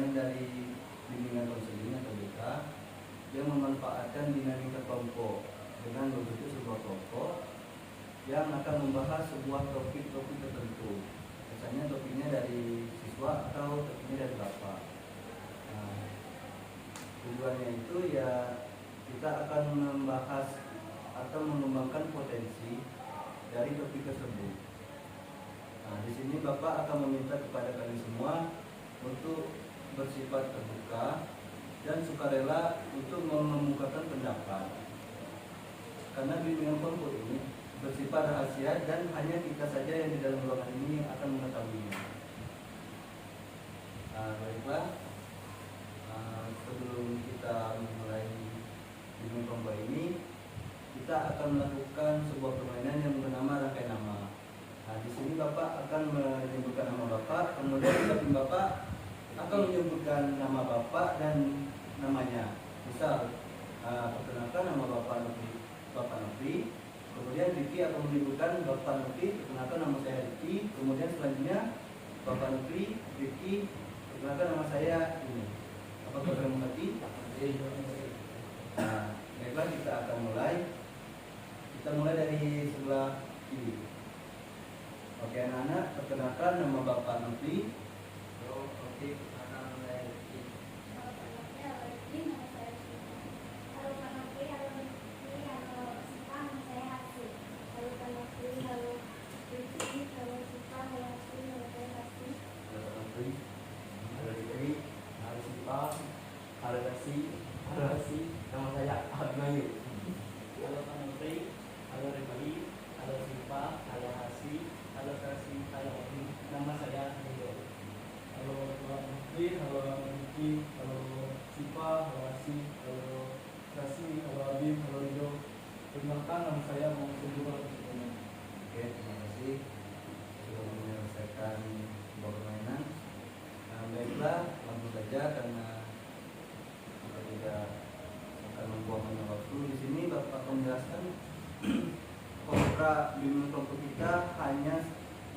bagian dari bimbingan konseling atau BK yang memanfaatkan dinamika kelompok dengan membentuk sebuah kelompok yang akan membahas sebuah topik-topik tertentu. Misalnya topiknya dari siswa atau topiknya dari bapak. Nah, tujuannya itu ya kita akan membahas atau mengembangkan potensi dari topik tersebut. Nah, di sini bapak akan meminta kepada kalian semua untuk bersifat terbuka dan sukarela untuk mengemukakan pendapat. Karena bimbingan kelompok ini bersifat rahasia dan hanya kita saja yang di dalam ruangan ini yang akan mengetahuinya. Baiklah, sebelum kita memulai bimbingan kelompok ini, kita akan melakukan sebuah permainan yang bernama rangkai nama. Nah, di sini bapak akan menyebutkan nama bapak, kemudian tim bapak akan menyebutkan nama bapak dan namanya. Misal, perkenalkan nama bapak Nofri. Kemudian Riki akan menyebutkan Bapak Nofri, perkenalkan nama saya Riki. Kemudian selanjutnya Bapak Nofri, Riki, perkenalkan nama saya ini. Apakah kalian mengerti? Nah, baiklah kita akan mulai. Kita mulai dari sebelah kiri. Oke anak-anak, perkenalkan nama Bapak Nofri. Oke, nama saya Riki. Nama saya Abmayu. Halo Pak Nofri, halo Rimali, halo Sipa, halo Hasi, halo Kasi, halo Abi. Nama saya Rio. Halo Pak Nofri, halo Riki, halo Sipa, halo Hasi, halo Kasi, halo Abi, halo Rio. Perkenalkan nama saya Muhammad Jumar. Oke, terima kasih sudah menyelesaikan sebuah permainan. Nah, baiklah, langsung saja karena kita tidak akan membuang banyak waktu. Di sini Bapak akan menjelaskan kontrak bimbingan kelompok kita hanya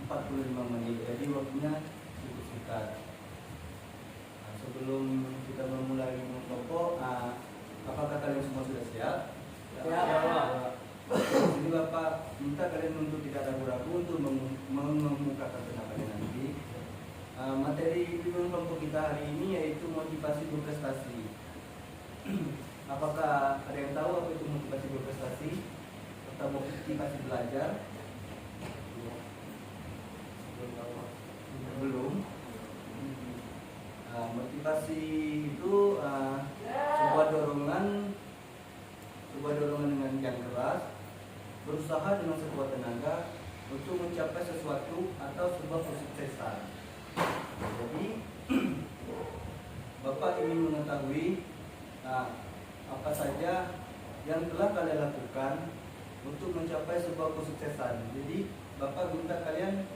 45 menit, jadi waktunya cukup singkat. Nah, sebelum kita memulai bimbingan kelompok, apakah kalian semua sudah siap? Ya. Jadi Bapak minta kalian untuk tidak ragu-ragu untuk mengemukakan pendapatnya nanti. Materi bimbingan kelompok kita hari ini yaitu motivasi berprestasi. Apakah ada yang tahu apa itu motivasi berprestasi atau motivasi belajar? Belum. Motivasi itu sebuah dorongan dengan yang keras, berusaha dengan sekuat tenaga untuk mencapai sesuatu atau sebuah kesuksesan. Jadi Bapak ingin mengetahui apa saja yang telah kalian lakukan untuk mencapai sebuah kesuksesan. Jadi Bapak minta kalian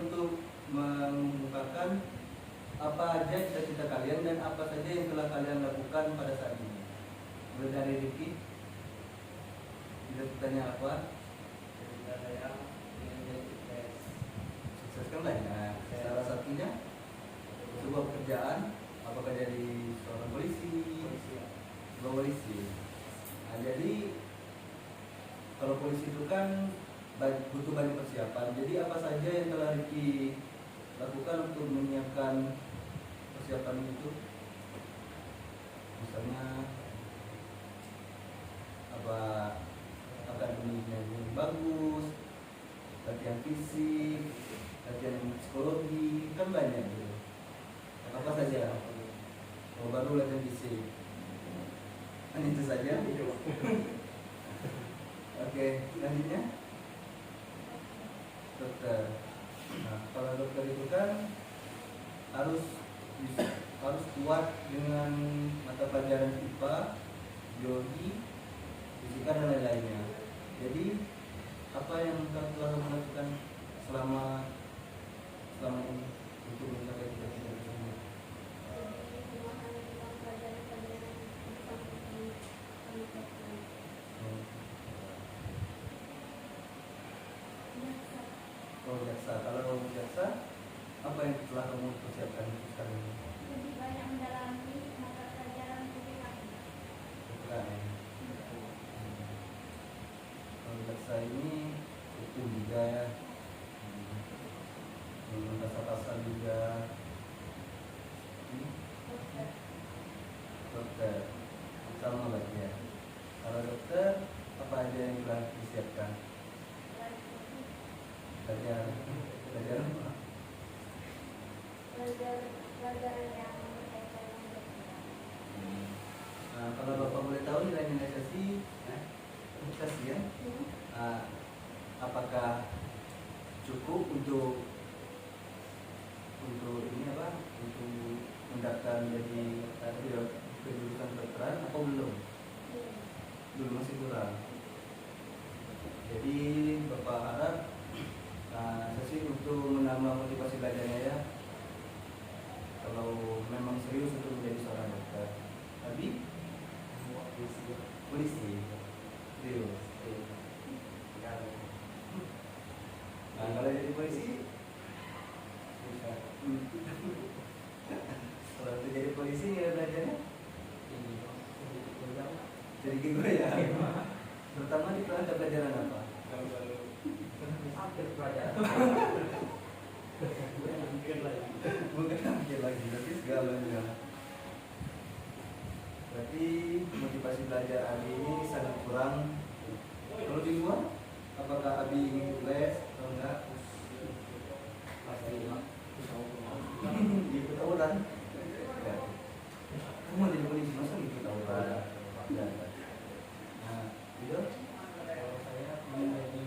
untuk mengungkapkan apa aja cita-cita kalian dan apa saja yang telah kalian lakukan pada saat ini. Mulai dari Riki, cita-citanya apa? Cita saya ingin menjadi sukses. Sukses kan banyak. Salah satunya sebuah pekerjaan, apakah jadi seorang polisi? Polisi. Nah, jadi kalau polisi itu kan butuh banyak persiapan. Jadi apa saja yang telah Riki lakukan untuk menyiapkan persiapan itu? Misalnya apa akademiknya yang bagus, latihan fisik, latihan psikologi, kan banyak gitu. Apa saja? Oh, baru latihan fisik. Kan itu saja. Oke, selanjutnya dokter. Nah, kalau dokter itu kan harus kuat dengan mata pelajaran IPA, biologi, fisika dan lain-lainnya. Jadi apa yang kau telah melakukan selama ini untuk mencapai cita-cita tersebut? Oh, jaksa. Kalau jaksa Apa yang telah kamu persiapkan sekarang ini? Lebih banyak mendalami mata pelajaran PPKN. PPKN. Kalau bahasa ini hukum juga ya, bahasa juga, dokter sama lagi ya. Kalau dokter apa aja yang telah disiapkan? Belajar apa? Pelajaran yang berkaitan dengan dokter. Nah, kalau Bapak boleh tahu nilai imunisasi, imunisasi ya, apakah cukup untuk ini apa? Untuk mendaftar menjadi kejurusan kedokteran atau belum? Belum, masih kurang. Jadi Bapak harap sesi untuk menambah motivasi belajarnya ya. Kalau memang serius untuk menjadi seorang dokter, tapi polisi, serius. Nah, kalau jadi polisi, bisa. Kalau untuk jadi polisi nilai belajarnya sedikit goyang. Terutama di ada pelajaran apa? Hampir pelajaran. Bukan hampir lagi, tapi segalanya. Berarti motivasi belajar Abi ini sangat kurang. Kalau di luar, apakah Abi ingin les atau enggak? Pasti ikut tawuran. Ya. Kamu jadi polisi masa ikut tawuran? Nah, itu Kalau saya menjadi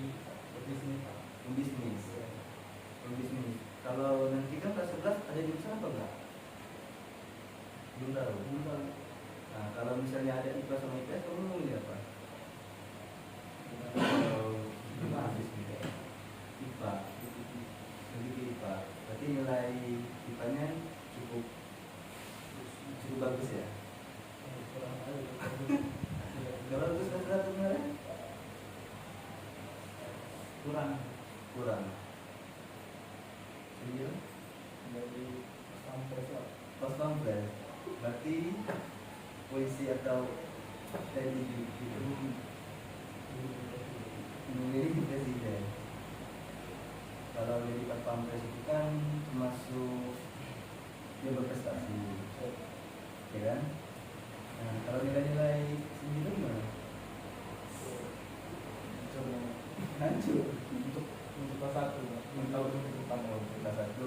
pebisnis. Pembisnis. Kalau nanti kan kelas 11 ada jurusan apa enggak? Belum tahu. Nah, kalau misalnya ada IPA sama IPS, kamu mau milih apa? IPA. Lebih ke IPA. Berarti nilai IPA-nya cukup bagus ya? Kalau bagus kelas 1 kemarin? Kurang. Sembilan? Jadi Pas pampres. Berarti polisi atau TNI gitu. Memilih presiden. Kalau jadi pas pampres itu kan termasuk dia berprestasi, ya kan? Nah, kalau nilai-nilai 9 gimana? Hancur. untuk kelas 1 Untuk kelas 1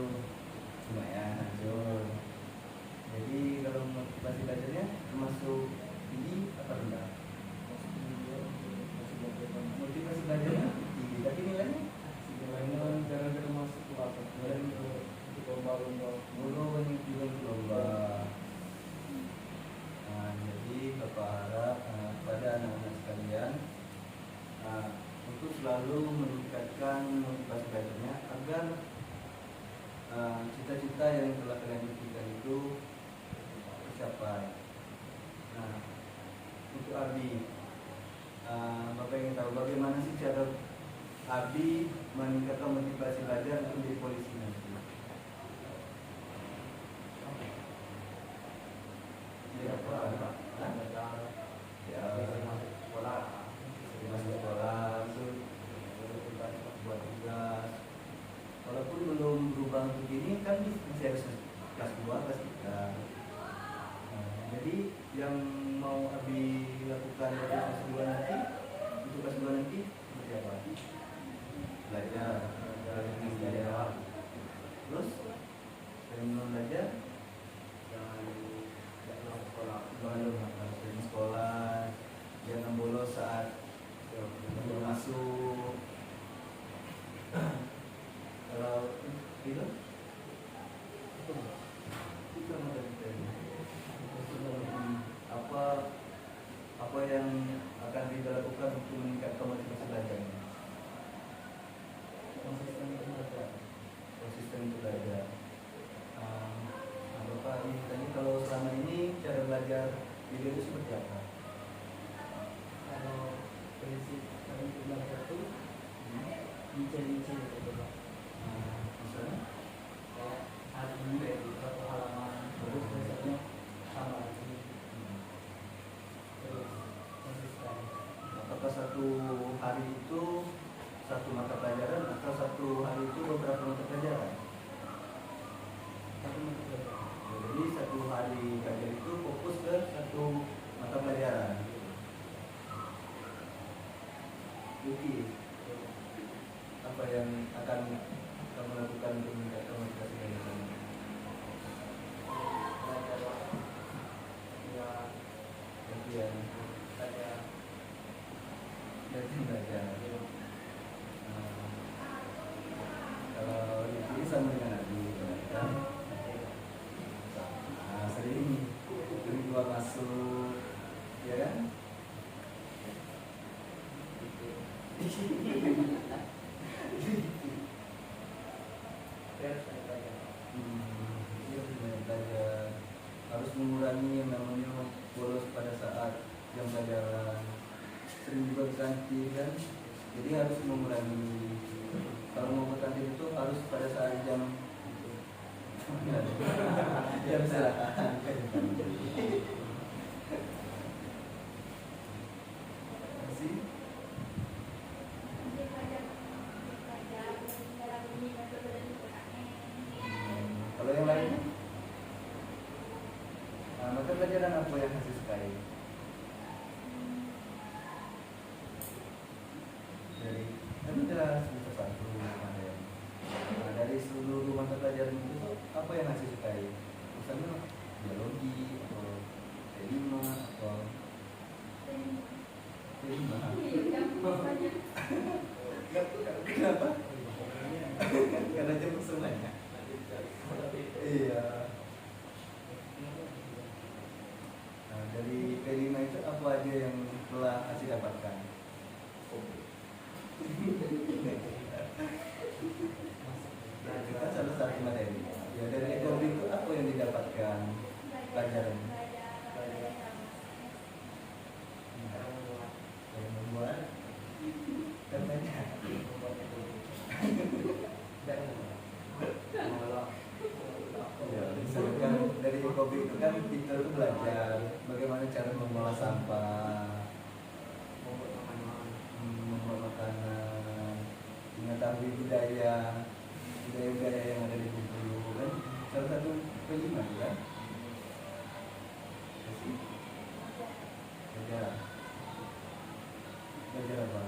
lumayan hancur. Jadi kalau motivasi belajarnya termasuk tinggi atau rendah? Motivasi belajarnya tinggi, tapi nilainya gara-gara masuk kelas untuk lomba belum lomba. Nah, jadi Bapak harap pada anak-anak sekalian untuk selalu meningkatkan motivasi belajarnya agar cita-cita yang telah kalian impikan itu tercapai. Nah, untuk Abi, Bapak ingin tahu bagaimana sih cara Abi meningkatkan motivasi belajar untuk menjadi polisi nanti? Ya, masuk sekolah itu buat tugas. Walaupun belum berubah untuk ini kan masih harus kelas 2, kelas 3. Jadi yang mau Abi lakukan pada kelas 2 nanti, untuk kelas 2 nanti seperti apa? Belajar. Terus selain belajar jangan sekolah, jangan bolos saat belum masuk. Kalau itu apa yang akan kita lakukan untuk meningkatkan motivasi belajarnya? Konsisten untuk belajar. Bapak ini tanya kalau selama ini cara belajar video itu seperti apa? Kalau prinsip kami belajar itu lincah gitu Pak. Misalnya? Kayak Apa satu hari itu satu mata pelajaran atau satu hari itu beberapa mata pelajaran? Satu mata pelajaran. Jadi satu hari belajar itu fokus ke satu mata pelajaran. Yuki, apa yang akan kamu lakukan untuk meningkatkan motivasi belajar? Belajar ya Bagian belajar belajar. Kalau ini sama dengan Nabi, kan? Sering keluar masuk, ya kan? Belajar harus mengurangi yang namanya bolos pada saat jam pelajaran, sering juga ganti kan, jadi harus mengurangi. Kalau mau berganti itu harus pada saat jam jam istirahat. Masih kalau yang lainnya, mata pelajaran apa yang masih sukai? Dari kan jelas semester satu kemarin. Dari seluruh mata pelajaran itu apa yang masih sukai? Misalnya biologi atau kelima atau kelima. Kenapa? Karena jemput semuanya. Iya. Nah, dari P5 itu apa aja yang telah Aci dapatkan? Nah, kita salah satu materi. Ya, dari ekonomi itu apa yang didapatkan pelajaran? Yang membuat katanya. Ya, misalkan dari ekonomi itu kan kita tuh belajar bagaimana cara mengolah sampah, membuat makanan, mengetahui budaya yang ada di Bengkulu kan, salah satu kelima kan? Belajar apa?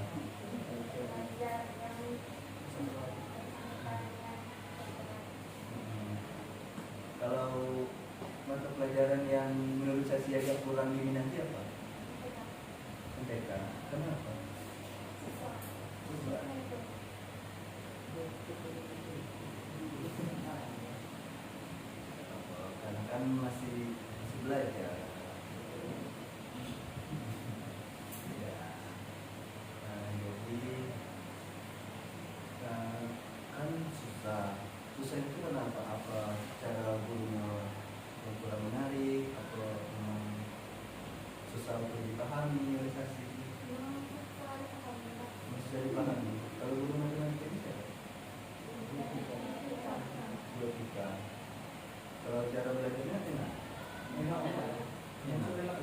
Kalau mata pelajaran yang menurut saya agak kurang diminati apa? MTK. Kenapa? Susah. Karena kan masih belajar. Ya. Nah, jadi kan susah itu kenapa? Apa cara gurunya yang kurang menarik atau susah untuk dipahami oleh siswa? Bisa dipahami. Kalau guru matematika bisa? Logika. Kalau cara belajarnya enak. Enak apa? Enak.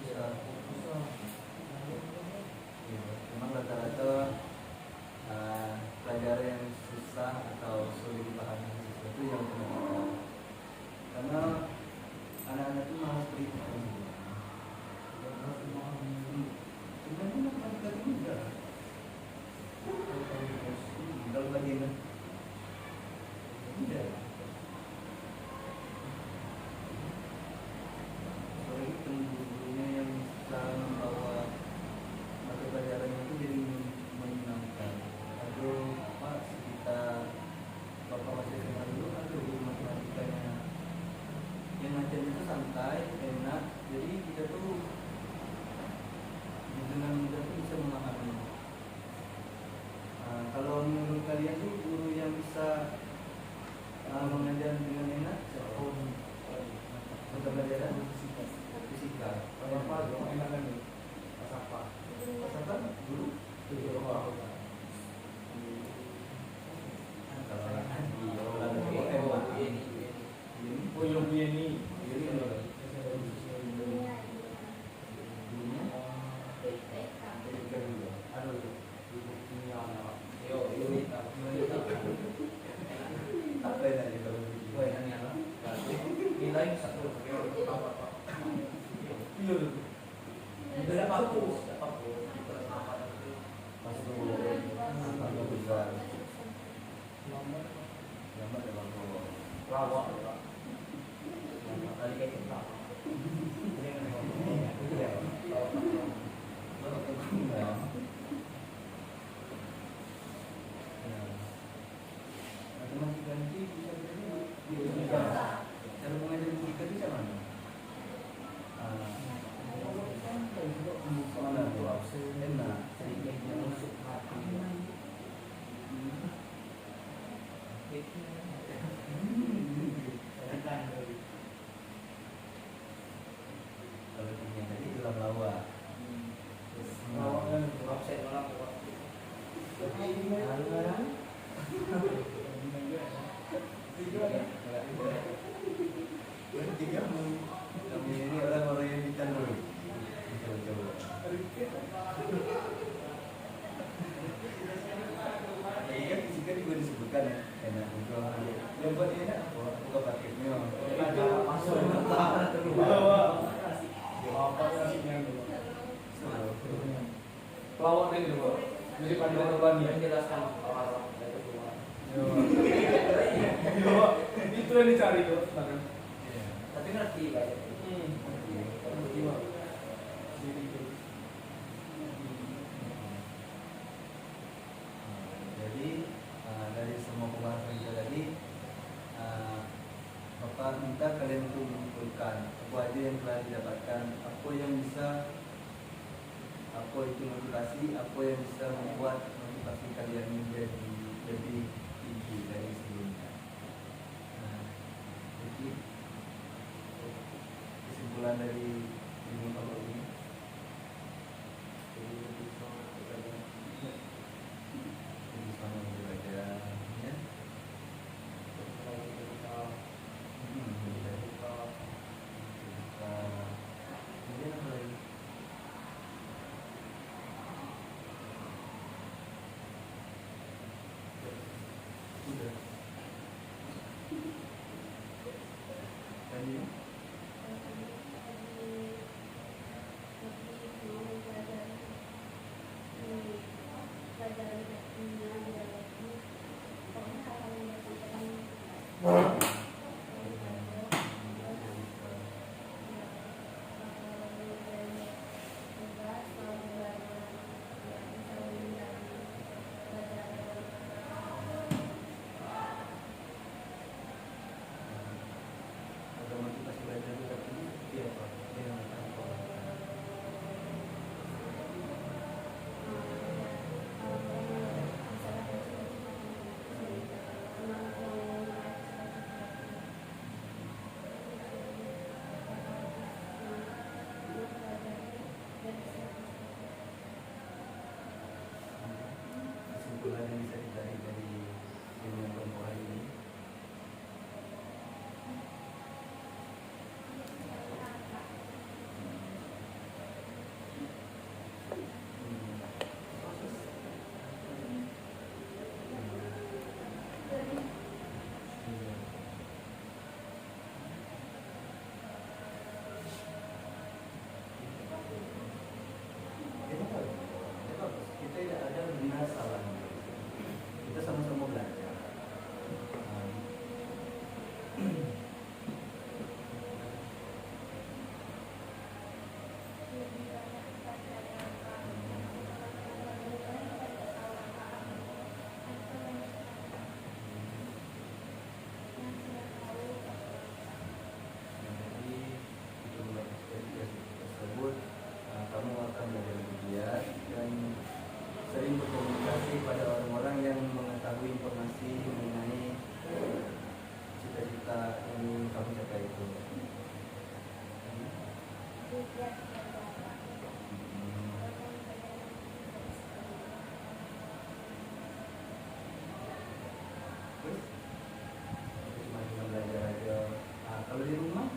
Susah. Ya, memang rata-rata pelajaran yang susah atau sulit dipahami siswa itu yang matematika. Karena anak-anak itu malas perhitungan. Sebenarnya matematika itu mudah. Kalau bagian mudah. Soalnya guru-gurunya yang bisa membawa mata pelajarannya itu jadi menyenangkan. Aduh, Pak, sekitar Bapak masih SMA dulu, aduh guru matematikanya yang ngajar itu santai, enak, jadi kita tuh dengan mudah tuh bisa memahami. Kalau menurut kalian tuh guru yang bisa mengajar dengan enak siapa? Mata pelajaran fisika. Apa dong enak kan nih? Apa? Guru? Kalau yang Jadi pandangan korban ya. Menjelaskan orang-orang dari semua. Itu yang dicari tuh sekarang. Tapi ngerti banyak. Ngerti mah. Jadi itu. Jadi dari semua pembahasan kita tadi, Bapak minta kalian untuk mengumpulkan apa aja yang telah didapatkan, apa yang bisa, apa itu motivasi, apa yang bisa membuat motivasi kalian menjadi lebih tinggi dari sebelumnya. Jadi kesimpulan dari ilmu kamu ini, Jadi lebih semangat kita lebih semangat belajar, ya. Kemudian apa lagi? Udah. Tadi ada motivasi belajar juga ini, iya Pak. Iya, apa? Kesimpulan yang bisa ditarik dari ilmu kelompok hari ini. Kita tidak ada benar salah, kita sama-sama belajar. Jadi itu tersebut, kamu akan belajar lebih giat dan sering berkomunikasi pada orang-orang yang mengetahui informasi mengenai cita-cita yang ingin kamu capai itu. Terus cuma belajar aja. Kalau di rumah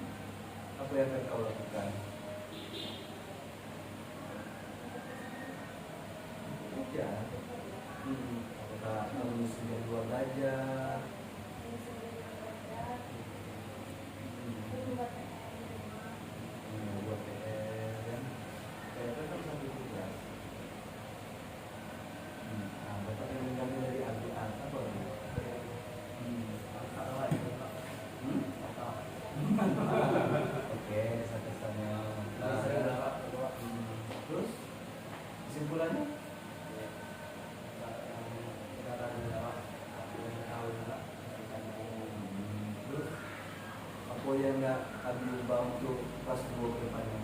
apa yang akan kau lakukan? Ya, apakah kamu sudah luar belajar? Buat PR kan? PR kan satu tugas. Bapak yang mengambil dari Al-Quran apa? Oke, satu-satunya. Terus kesimpulannya? Terus apa yang nggak kami ubah untuk pas 2 ke depannya?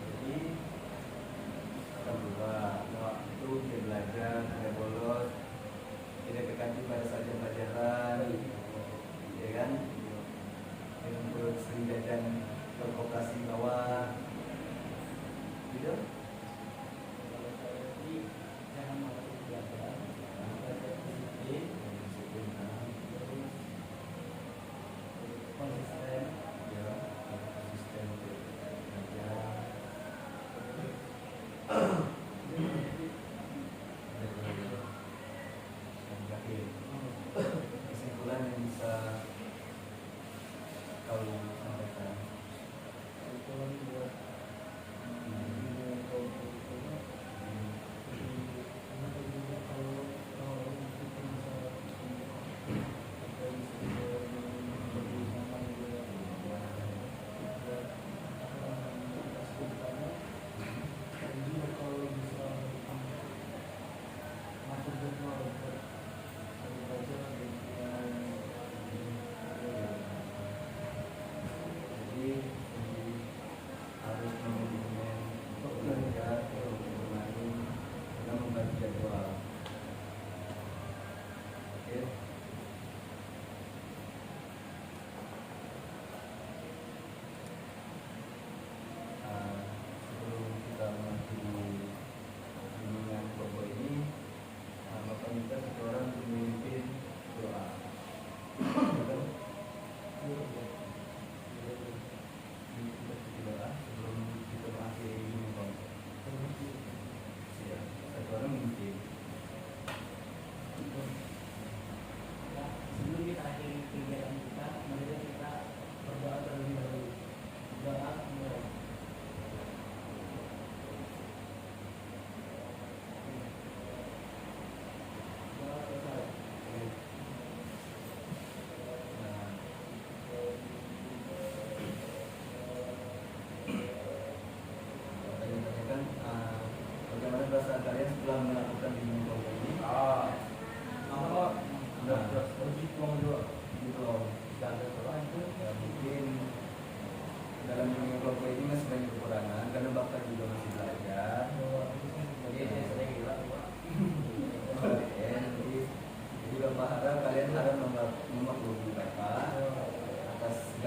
Jadi alhamdulillah waktu dia belajar tidak bolos, tidak kekanti pada saat jam pelajaran, ya kan? Dengan perut sering jajan berkoperasi bawah, gitu.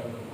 tinggal